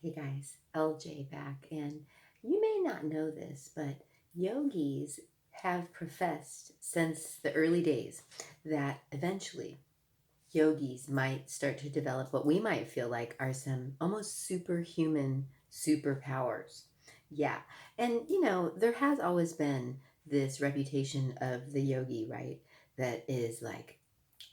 Hey guys, LJ back, and you may not know this, but yogis have professed since the early days that eventually yogis might start to develop what we might feel like are some almost superhuman superpowers. Yeah, and there has always been this reputation of the yogi, right? That is like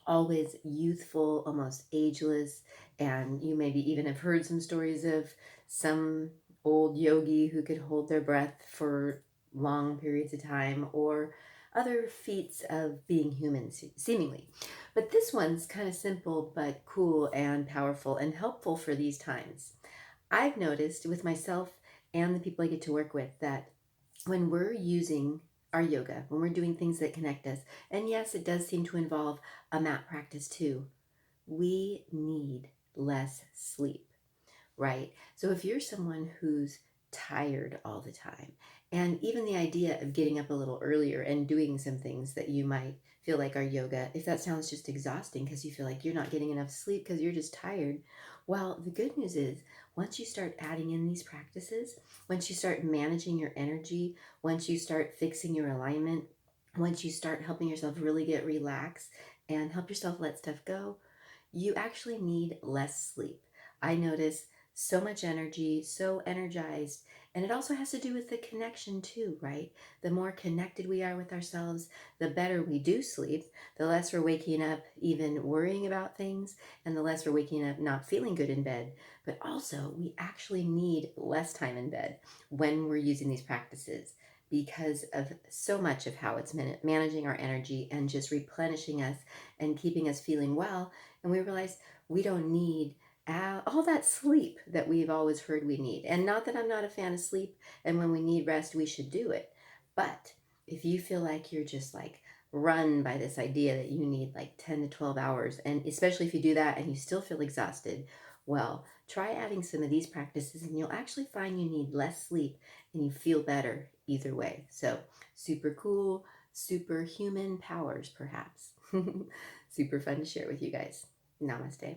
always youthful, almost ageless. And you maybe even have heard some stories of some old yogi who could hold their breath for long periods of time, or other feats of being human, seemingly. But this one's kind of simple, but cool and powerful and helpful for these times. I've noticed with myself and the people I get to work with that when we're using our yoga, when we're doing things that connect us, and yes, it does seem to involve a mat practice too, we need less sleep, right? So if you're someone who's tired all the time, and even the idea of getting up a little earlier and doing some things that you might feel like are yoga, if that sounds just exhausting because you feel like you're not getting enough sleep because you're just tired, well, the good news is once you start adding in these practices, once you start managing your energy, once you start fixing your alignment, once you start helping yourself really get relaxed and help yourself let stuff go, you actually need less sleep. I notice so much energy, so energized. And it also has to do with the connection too, right? The more connected we are with ourselves, the better we do sleep, the less we're waking up even worrying about things, and the less we're waking up not feeling good in bed. But also, we actually need less time in bed when we're using these practices because of so much of how it's managing our energy and just replenishing us and keeping us feeling well. And we realize we don't need all that sleep that we've always heard we need. And not that I'm not a fan of sleep, and when we need rest, we should do it. But if you feel like you're just like run by this idea that you need like 10 to 12 hours, and especially if you do that and you still feel exhausted, well, try adding some of these practices and you'll actually find you need less sleep and you feel better either way. So, super cool, superhuman powers, perhaps. Super fun to share with you guys. Namaste.